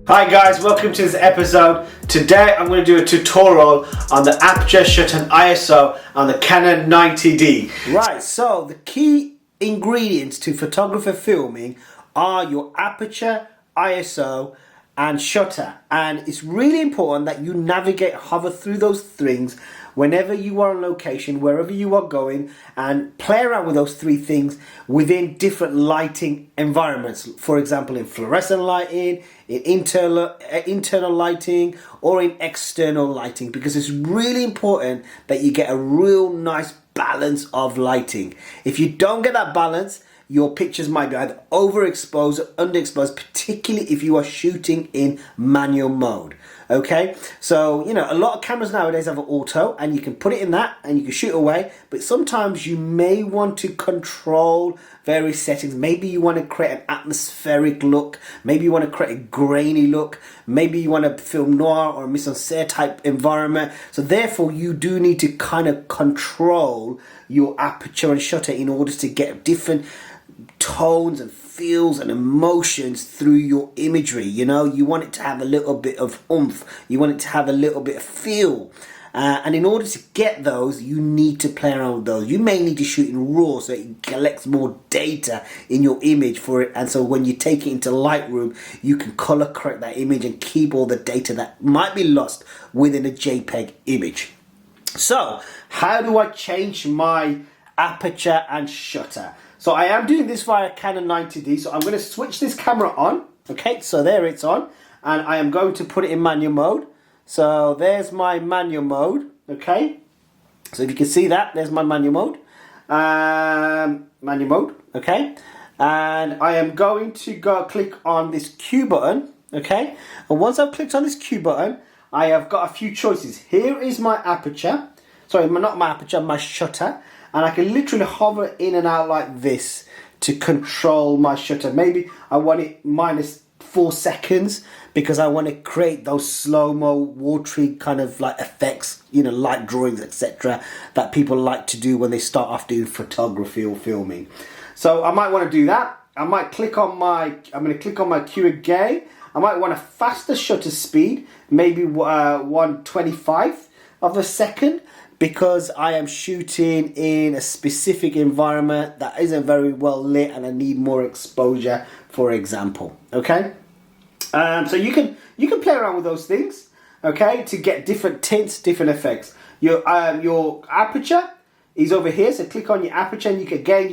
Hi guys, welcome to this episode. Today I'm going to do a tutorial on the aperture, shutter and ISO on the Canon 90D. Right, so the key ingredients to photographer filming are your aperture, ISO and shutter, and it's really important that you navigate, hover through those things whenever you are on location, wherever you are going, and play around with those three things within different lighting environments. For example, in fluorescent lighting, in internal lighting, or in external lighting, because it's really important that you get a real nice balance of lighting. If you don't get that balance, your pictures might be either overexposed or underexposed, particularly if you are shooting in manual mode. Okay, so you know, a lot of cameras nowadays have an auto and you can put it in that and you can shoot away, but sometimes you may want to control various settings. Maybe you want to create an atmospheric look, maybe you want to create a grainy look, maybe you want to film noir or a mise-en-scène type environment. So therefore you do need to kind of control your aperture and shutter in order to get different tones and feels and emotions through your imagery. You know, you want it to have a little bit of oomph, you want it to have a little bit of feel, and in order to get those you need to play around with those. You may need to shoot in RAW so it collects more data in your image for it, and so when you take it into Lightroom you can color correct that image and keep all the data that might be lost within a JPEG image. So how do I change my aperture and shutter? So I am doing this via Canon 90D, so I'm going to switch this camera on. Okay, so there it's on, and I am going to put it in manual mode. So there's my manual mode. Okay, so if you can see that, there's my manual mode. Okay, and I am going to go click on this Q button. Okay, and once I've clicked on this Q button, I have got a few choices. Here is my aperture. Sorry, not my aperture, my shutter. And I can literally hover in and out like this to control my shutter. Maybe I want it -4 seconds because I want to create those slow-mo, watery kind of like effects, you know, light drawings, etc. that people like to do when they start off doing photography or filming. So I might want to do that. I might click on I'm going to click on my Q again. I might want a faster shutter speed, maybe 1/25 of a second, because I am shooting in a specific environment that isn't very well lit and I need more exposure, for example. Okay, so you can play around with those things, okay, to get different tints, different effects. Your aperture is over here, so click on your aperture and you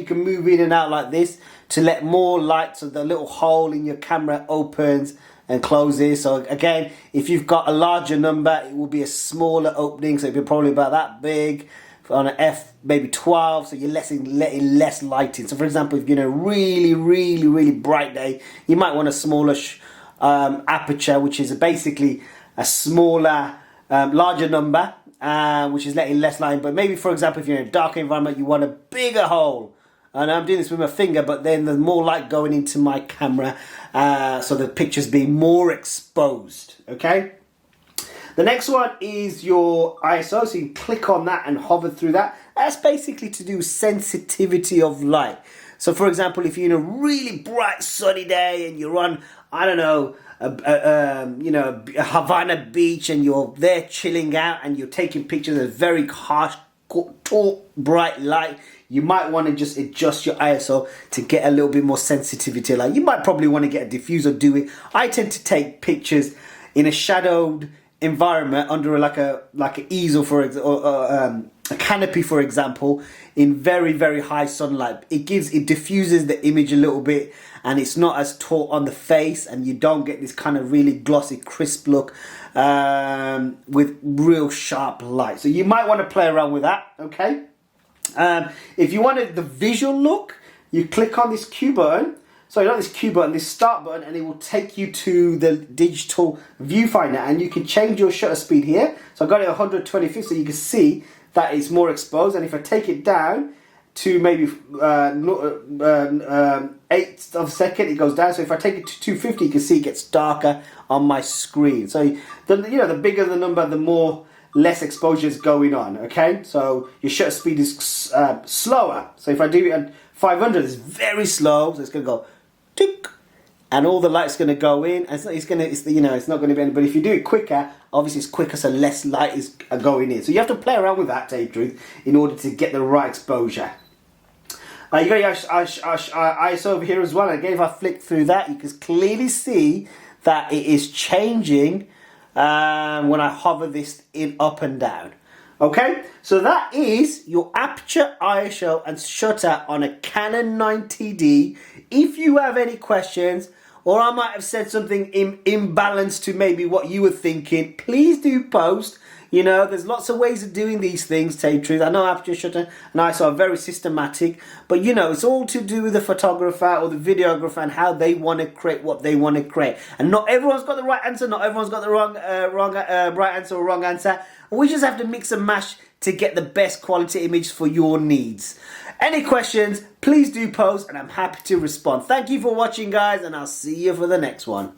can move in and out like this to let more light, so the little hole in your camera opens and closes. So again, if you've got a larger number, it will be a smaller opening, so it'll be probably about that big. On an F, maybe 12, so you're letting less light in. So for example, if you're in a really bright day, you might want a smaller aperture, which is basically a smaller, larger number, which is letting less light in. But maybe, for example, if you're in a dark environment, you want a bigger hole. And I'm doing this with my finger, but then there's more light going into my camera, so the picture's being more exposed, okay? The next one is your ISO, so you can click on that and hover through that. That's basically to do with sensitivity of light. So for example, if you're in a really bright sunny day and you're on, I don't know, a Havana beach and you're there chilling out and you're taking pictures of very harsh, taut, bright light, you might want to just adjust your ISO to get a little bit more sensitivity. Like you might probably want to get a diffuser, do it. I tend to take pictures in a shadowed environment under like an easel, for example, a canopy, for example, in very high sunlight. It diffuses the image a little bit, and it's not as taut on the face, and you don't get this kind of really glossy, crisp look with real sharp light. So you might want to play around with that, okay? If you wanted the visual look, you click on this Q button. Sorry, not this Q button, this start button, and it will take you to the digital viewfinder, and you can change your shutter speed here. So I got it 125, so you can see that it's more exposed. And if I take it down to maybe 1/8 of a second, it goes down. So if I take it to 250, you can see it gets darker on my screen. So the bigger the number, the more less exposure is going on, okay? So your shutter speed is slower. So if I do it at 500, it's very slow, so it's going to go tick, and all the light's going to go in. And it's not going to be any. But if you do it quicker, obviously it's quicker, so less light is going in. So you have to play around with that, to tell you the truth, in order to get the right exposure. You got your ISO over here as well. Again, if I flick through that, you can clearly see that it is changing when I hover this in up and down. Okay, so that is your aperture, ISO and shutter on a Canon 90D. If you have any questions, or I might have said something imbalanced to maybe what you were thinking, please do post. You know, there's lots of ways of doing these things, to tell you the truth. I know aperture, shutter and ISO are very systematic, but you know, it's all to do with the photographer or the videographer and how they want to create what they want to create. And not everyone's got the right answer, not everyone's got the right answer or wrong answer. We just have to mix and match to get the best quality image for your needs. Any questions, please do post and I'm happy to respond. Thank you for watching, guys, and I'll see you for the next one.